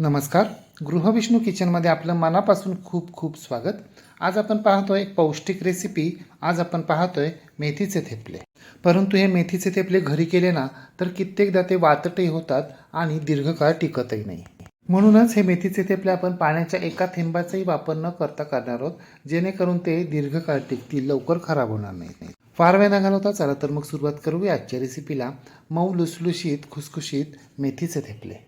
नमस्कार. गृहविष्णू किचनमध्ये आपलं मनापासून खूप खूप स्वागत. आज आपण पाहतोय एक पौष्टिक रेसिपी. आज आपण पाहतोय मेथीचे थेपले. परंतु हे मेथीचे थेपले घरी केले ना तर कित्येकदा ते वातटही होतात आणि दीर्घकाळ टिकतही नाही. म्हणूनच हे मेथीचे थेपले आपण पाण्याच्या एका थेंबाचाही वापर न करता करणार आहोत, जेणेकरून ते दीर्घकाळ टिकतील, लवकर खराब होणार नाहीत. फार वेळ न घालवता चला तर मग सुरुवात करूया आजच्या रेसिपीला. मऊ लुसलुशीत खुसखुशीत मेथीचे थेपले.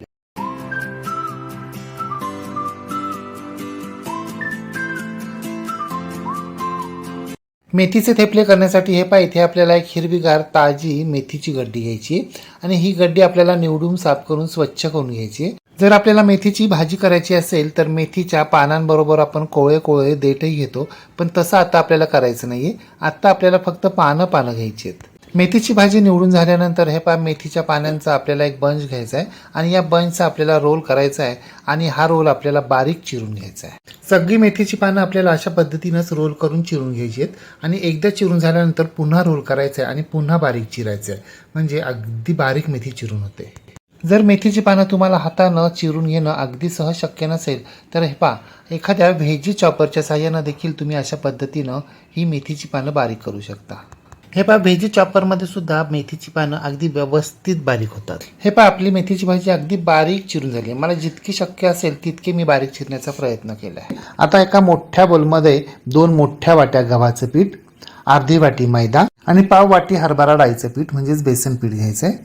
मेथीचे थेपले करण्यासाठी हे इथे आपल्याला एक हिरवीगार ताजी मेथीची गड्डी घ्यायची आणि ही गड्डी आपल्याला निवडून साफ करून स्वच्छ करून घ्यायची. जर आपल्याला मेथीची भाजी करायची असेल तर मेथीच्या पानांबरोबर आपण कोवळे कोवळे देठही घेतो, पण तसं आता आपल्याला करायचं नाहीये. आता आपल्याला फक्त पानं घ्यायची आहेत. मेथीची भाजी निवडून झाल्यानंतर हे मेथीच्या पानांचा आपल्याला एक बंच घ्यायचा आहे आणि या बंचचा आपल्याला रोल करायचा आहे आणि हा रोल आपल्याला बारीक चिरून घ्यायचा आहे. सगळी मेथीची पानं आपल्याला अशा पद्धतीनंच रोल करून चिरून घ्यायची आहेत आणि एकदा चिरून झाल्यानंतर पुन्हा रोल करायचं आहे आणि पुन्हा बारीक चिरायचं आहे, म्हणजे अगदी बारीक मेथी चिरून होते. जर मेथीची पानं तुम्हाला हातानं चिरून घेणं अगदी सहज शक्य नसेल तर हे एखाद्या व्हेजी चॉपरच्या साहाय्यानं देखील तुम्ही अशा पद्धतीनं ही मेथीची पानं बारीक करू शकता. हे व्हेजी चॉपरमध्ये सुद्धा मेथीची पानं अगदी व्यवस्थित बारीक होतात. हे आपली मेथीची भाजी अगदी बारीक चिरून झाली. मला जितकी शक्य असेल तितके मी बारीक चिरण्याचा प्रयत्न केला आहे. आता एका मोठ्या बोलमध्ये 2 मोठ्या वाट्या गव्हाचं पीठ, अर्धी वाटी मैदा आणि पाव वाटी हरभरा डाळीचं पीठ म्हणजेच बेसन पीठ घ्यायचं आहे.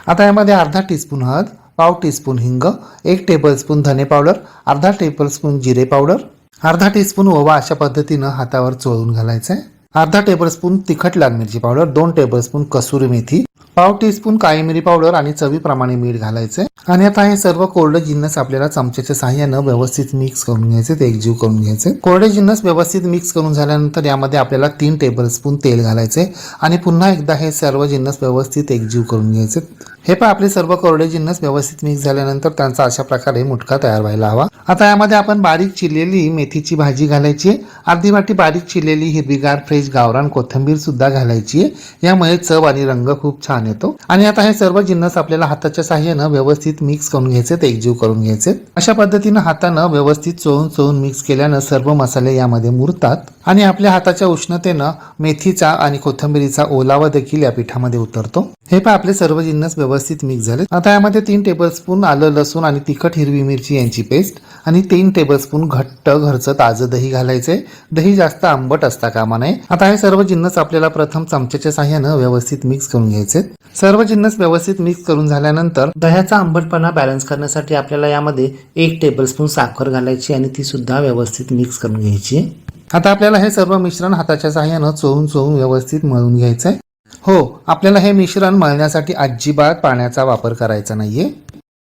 आता यामध्ये अर्धा टीस्पून हळद, पाव टीस्पून हिंग, 1 टेबलस्पून धने पावडर, अर्धा टेबलस्पून जिरे पावडर, अर्धा टीस्पून ओवा अशा पद्धतीनं हातावर चोळून घालायचं आहे. अर्धा टेबलस्पून तिखट लाल मिरची पावडर, 2 टेबलस्पून कसुरी मेथी, पाव टीस्पून काळी मिरी पावडर आणि चवीप्रमाणे मीठ घालायचे. आणि आता हे सर्व कोरडे जिन्नस आपल्याला चमच्याच्या साहाय्यानं व्यवस्थित मिक्स करून घ्यायचे, ते एकजीव करून घ्यायचे. कोरडे जिन्नस व्यवस्थित मिक्स करून झाल्यानंतर यामध्ये आपल्याला 3 टेबलस्पून तेल घालायचे आणि पुन्हा एकदा हे सर्व जिन्नस व्यवस्थित एकजीव करून घ्यायचे. हे आपले सर्व कोरडे जिन्नस व्यवस्थित मिक्स झाल्यानंतर त्यांचा अशा प्रकारे मुटका तयार व्हायला हवा. आता यामध्ये आपण बारीक चिरलेली मेथीची भाजी घालायची, अर्धी वाटी बारीक चिरलेली हिरवीगार फ्रेश गावरान कोथिंबीर सुद्धा घालायची. यामुळे चव आणि रंग खूप छान येतो. आणि आता हे सर्व जिन्नस आपल्याला हाताच्या साहाय्यानं व्यवस्थित मिक्स करून घ्यायचे, एकजीव करून घ्यायचे. अशा पद्धतीनं हातानं व्यवस्थित चोळून मिक्स केल्यानं सर्व मसाले यामध्ये मुरतात आणि आपल्या हाताच्या उष्णतेनं मेथीचा आणि कोथिंबीरीचा ओलावा देखील या पिठामध्ये उतरतो. हे आपले सर्व जिन्नस व्यवस्थित मिक्स झाले. आता यामध्ये 3 टेबलस्पून आलं लसूण आणि तिखट हिरवी मिरची यांची पेस्ट आणि 3 टेबलस्पून घट्ट घरचं ताजं दही घालायचे. दही जास्त आंबट असता कामा नये. आता हे सर्व जिन्नस आपल्याला प्रथम चमच्याच्या साहाय्यानं व्यवस्थित मिक्स करून घ्यायचे. सर्व जिन्नस व्यवस्थित मिक्स करून झाल्यानंतर दह्याचा आंबटपणा बॅलन्स करण्यासाठी आपल्याला यामध्ये 1 टेबलस्पून साखर घालायची आणि ती सुद्धा व्यवस्थित मिक्स करून घ्यायची. आता आपल्याला हे सर्व मिश्रण हाताच्या साहाय्यानं चोळून व्यवस्थित मळून घ्यायचं आहे. हो, आपल्याला हे मिश्रण मळण्यासाठी अजिबात पाण्याचा वापर करायचा नाहीये.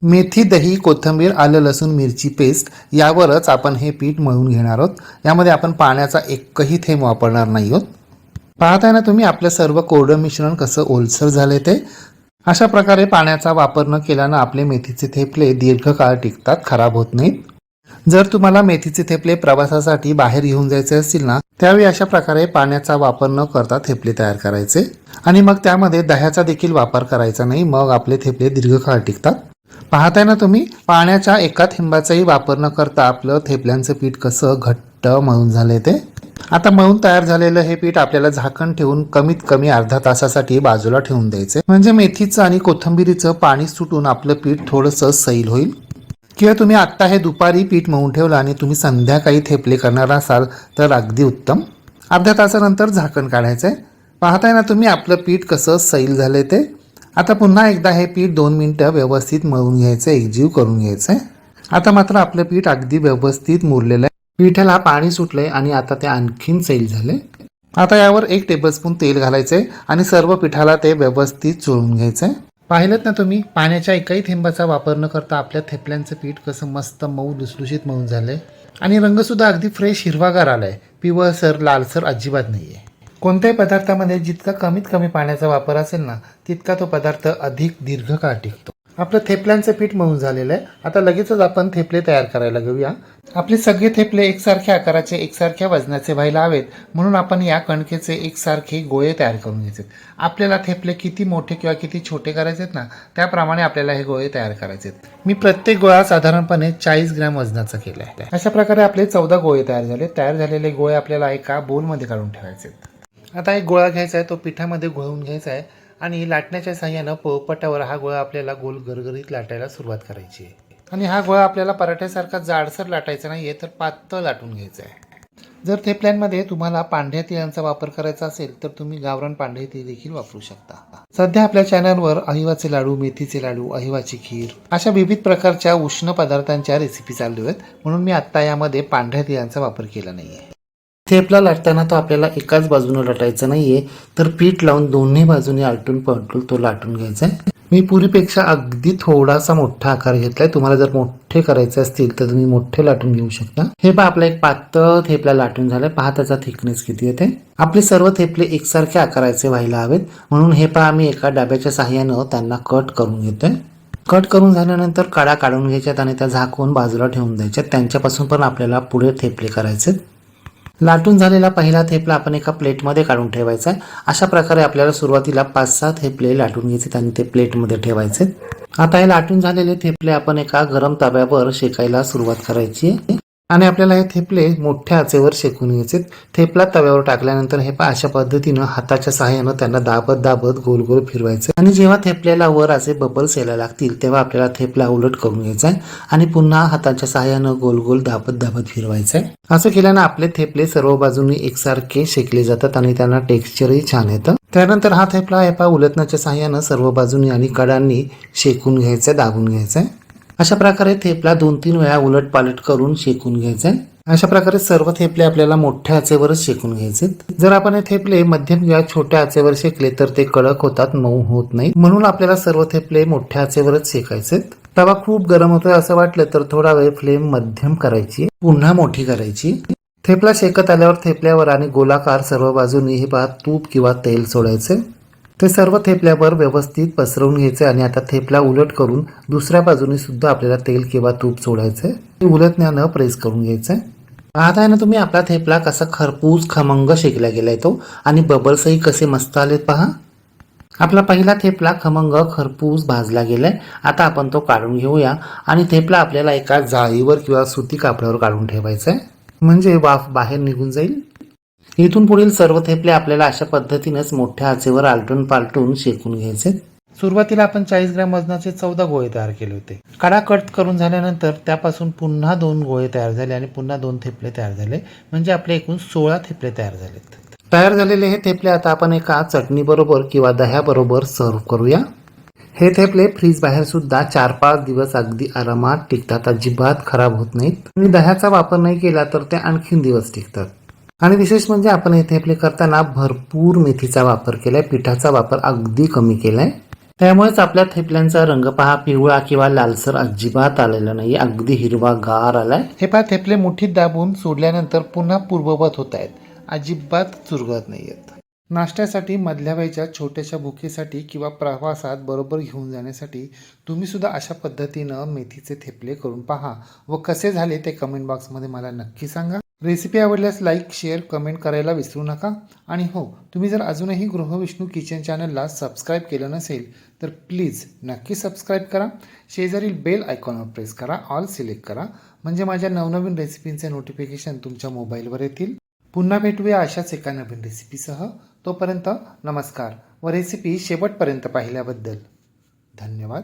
मेथी, दही, कोथिंबीर, आलं लसूण मिरची पेस्ट यावरच आपण हे पीठ मळून घेणार आहोत. यामध्ये आपण पाण्याचा एकही थेंब वापरणार नाही आहोत. पाहताय ना तुम्ही आपलं सर्व कोरडं मिश्रण कसं ओलसर झाले ते. अशा प्रकारे पाण्याचा वापर न केल्यानं आपले मेथीचे थेपले दीर्घकाळ टिकतात, खराब होत नाहीत. जर तुम्हाला मेथीचे थेपले प्रवासासाठी बाहेर घेऊन जायचे असतील ना, त्यावेळी अशा प्रकारे पाण्याचा वापर न करता थेपले तयार करायचे आणि मग त्यामध्ये दह्याचा देखील वापर करायचा नाही. मग आपले थेपले दीर्घकाळ टिकतात. पाहताय ना तुम्ही पाण्याच्या एका थेंबाचाही वापर न करता आपलं थेपल्यांचं पीठ कसं घट्ट मळून झाले ते. आता मळून तयार झालेलं हे पीठ आपल्याला झाकण ठेवून कमीत कमी अर्धा तासासाठी बाजूला ठेवून द्यायचे, म्हणजे मेथीचं आणि कोथिंबीरीचं पाणी सुटून आपलं पीठ थोडंसं सैल होईल. किंवा तुम्ही आत्ता हे दुपारी पीठ मळून ठेवलं आणि तुम्ही संध्याकाळी थेपले करणार असाल तर अगदी उत्तम. अर्ध्या तासानंतर झाकण काढायचं आहे. पाहताय ना तुम्ही आपलं पीठ कसं सैल झालं ते. आता पुन्हा एकदा हे पीठ 2 मिनिटं व्यवस्थित मळून घ्यायचं, एकजीव करून घ्यायचं आहे. आता मात्र आपलं पीठ अगदी व्यवस्थित मुरलेलं आहे. पिठाला पाणी सुटलंय आणि आता ते आणखीन सैल झाले. आता यावर 1 टेबलस्पून तेल घालायचंय आणि सर्व पिठाला ते व्यवस्थित चोळून घ्यायचंय. पाहिलं ना तुम्ही पाण्याच्या एकही थेंबाचा वापर न करता आपल्या थेपल्यांचं पीठ कसं मस्त मऊ लुसलुशीत मळून झालंय आणि रंगसुद्धा अगदी फ्रेश हिरवागार आलाय. पिवळसर लालसर अजिबात नाहीये. कोणत्याही पदार्थामध्ये जितका कमीत कमी पाण्याचा वापर असेल ना, तितका तो पदार्थ अधिक दीर्घकाळ टिकतो. आपलं थेपल्यांचं पीठ मऊ झालेलं आहे. आता लगेचच आपण थेपले तयार करायला घेऊया. आपले सगळे थेपले एकसारख्या आकाराचे एकसारख्या वजनाचे व्हायला हवेत, म्हणून आपण या कणकेचे एकसारखे गोळे तयार करून घ्यायचे. आपल्याला थेपले किती मोठे किंवा किती छोटे करायचे आहेत ना, त्याप्रमाणे आपल्याला हे गोळे तयार करायचे आहेत. मी प्रत्येक गोळा साधारणपणे 40 ग्रॅम वजनाचा केला आहे. अशा प्रकारे आपले 14 गोळे तयार झाले. तयार झालेले गोळे आपल्याला एका बोलमध्ये काढून ठेवायचे आहेत. आता एक गोळा घ्यायचा आहे, तो पिठामध्ये घोळवून घ्यायचा आहे आणि लाटण्याच्या साहाय्यानं पोळपाटावर हा गोळा आपल्याला गोल गरगरीत लाटायला सुरुवात करायची आहे. आणि हा गोळा आपल्याला पराठ्यासारखा जाडसर लाटायचा नाही आहे, तर पातळ लाटून घ्यायचा आहे. जर थेपल्यांमध्ये तुम्हाला पांढऱ्या तिळांचा वापर करायचा असेल तर तुम्ही गावरान पांढरे तीळ देखील वापरू शकता. सध्या आपल्या चॅनलवर अहिवाचे लाडू, मेथीचे लाडू, अहिवाची खीर अशा विविध प्रकारच्या उष्ण पदार्थांच्या रेसिपी चालू आहेत, म्हणून मी आत्ता यामध्ये पांढऱ्या तिळांचा वापर केला नाही आहे. थेपला लाटताना तो आपल्याला एकाच बाजूने लाटायचा नाहीये, तर पीठ लावून दोन्ही बाजूने आलटून पलटून तो लाटून घ्यायचा आहे. मी पुरीपेक्षा अगदी थोडासा मोठा आकार घेतलाय. तुम्हाला जर मोठे करायचे असतील तर तुम्ही मोठे लाटून घेऊ शकता. हे पहा, आपला एक पातळ थेपला लाटून झालाय. पहा त्याचा थिकनेस किती येते. आपले सर्व थेपले एकसारख्या आकाराचे व्हायला हवेत, म्हणून हे पहा आम्ही एका डब्याच्या साहाय्यानं त्यांना कट करून घेतोय. कट करून झाल्यानंतर काड्या काढून घ्यायच्यात आणि त्या झाकून बाजूला ठेवून द्यायच्यात. त्यांच्यापासून पण आपल्याला पुढे थेपले करायचे. लाटून झालेला पहिला थेपला आपण एका प्लेटमध्ये काढून ठेवायचा आहे. अशा प्रकारे आपल्याला सुरुवातीला 5-6 थेपले लाटून घ्यायचे आणि ते प्लेटमध्ये ठेवायचे. आता हे लाटून झालेले थेपले आपण एका गरम तव्यावर शेकायला सुरुवात करायची आहे आणि आपल्याला हे थेपले मोठ्या आचेवर शेकून घ्यायचे. थेपला तव्यावर टाकल्यानंतर हे पहा अशा पद्धतीनं हाताच्या सहाय्यानं त्यांना दाबत दाबत गोल गोल फिरवायचं आणि जेव्हा थेपल्याला वर असे बबल्स यायला लागतील तेव्हा आपल्याला थेपला उलट करून घ्यायचा आहे आणि पुन्हा हाताच्या सहाय्यानं गोल गोल दाबत दाबत फिरवायचं आहे. असं केल्यानं आपले थेपले सर्व बाजूनी एकसारखे शेकले जातात आणि त्यांना टेक्स्चरही छान येतं. त्यानंतर हा थेपला हे पहा उलटण्याच्या सहाय्यानं सर्व बाजूनी आणि कडांनी शेकून घ्यायचं, दाबून घ्यायचं. अशा प्रकारे थेपला 2-3 वेळा उलट पालट करून शेकून घ्यायचे. अशा प्रकारे सर्व थेपले आपल्याला मोठ्या आचेवरच शेकून घ्यायचे. जर आपण हे थेपले मध्यम किंवा छोट्या आचेवर शेकले तर ते कडक होतात, मऊ होत नाही, म्हणून आपल्याला सर्व थेपले मोठ्या आचेवरच शेकायचे. तवा खूप गरम होतोय असं वाटलं तर थोडा वेळ फ्लेम मध्यम करायची, पुन्हा मोठी करायची. थेपला शेकत आल्यावर थेपल्यावर आणि गोलाकार सर्व बाजूनी हे पहा तूप किंवा तेल सोडायचे. ते सर्व थेपल्यावर व्यवस्थित पसरवून घ्यायचे आणि आता थेपला उलट करून दुसऱ्या बाजूने सुद्धा आपल्याला तेल किंवा तूप सोडायचे. उलटण्यानं प्रेस करून घ्यायचंय. पाहत आहे ना तुम्ही आपला थेपला कसा खरपूस खमंग शेकला गेलाय तो आणि बबल्सही कसे मस्त आलेत पहा. आपला पहिला थेपला खमंग खरपूस भाजला गेलाय. आता आपण तो काढून घेऊया आणि थेपला आपल्याला एका जाळीवर किंवा सुती कापडावर काढून ठेवायचा आहे, म्हणजे वाफ बाहेर निघून जाईल. इथून पुढील सर्व थेपले आपल्याला अशा पद्धतीनेच मोठ्या आचेवर आलटून पालटून शेकून घ्यायचे. सुरुवातीला आपण 40 ग्रॅम वजनाचे 14 गोळे तयार केले होते. कडा कट करून झाल्यानंतर त्यापासून पुन्हा 2 गोळे तयार झाले आणि पुन्हा 2 थेपले तयार झाले, म्हणजे आपले एकूण 16 थेपले तयार झालेत. तयार झालेले हे थेपले आता आपण एका चटणी बरोबर किंवा दह्याबरोबर सर्व करूया. हे थेपले फ्रीज बाहेर सुद्धा 4-5 दिवस अगदी आरामात टिकतात, अजिबात खराब होत नाहीत. आणि दह्याचा वापर नाही केला तर ते आणखीन दिवस टिकतात. आणि विशेष म्हणजे आपण हे थेपले करताना भरपूर मेथीचा वापर केलाय, पिठाचा वापर अगदी कमी केलाय. त्यामुळेच आपल्या थेपल्यांचा रंग पहा पिवळा किंवा लालसर अजिबात आलेला नाही, अगदी हिरवागार आलाय. हे पहा थेपले मुठीत दाबून सोडल्यानंतर पुन्हा पूर्ववत होत आहेत, अजिबात चुरगळत नाहीयेत. नाश्त्यासाठी, मधल्या वेळच्या छोट्याशा भुकेसाठी किंवा प्रवासात बरोबर घेऊन जाण्यासाठी तुम्ही सुद्धा अशा पद्धतीनं मेथीचे थेपले करून पहा व कसे झाले ते कमेंट बॉक्समध्ये मला नक्की सांगा. रेसिपी आवडल्यास लाईक, शेअर, कमेंट करायला विसरू नका. आणि हो, तुम्ही जर अजूनही गृहविष्णू किचन चॅनलला सबस्क्राईब केलं नसेल तर प्लीज नक्की सबस्क्राईब करा. शेजारील बेल आयकॉनवर प्रेस करा, ऑल सिलेक्ट करा, म्हणजे माझ्या नवनवीन रेसिपींचे नोटिफिकेशन तुमच्या मोबाईलवर येतील. पुन्हा भेटूया अशाच एका नवीन रेसिपीसह. तोपर्यंत नमस्कार व रेसिपी शेवटपर्यंत पाहिल्याबद्दल धन्यवाद.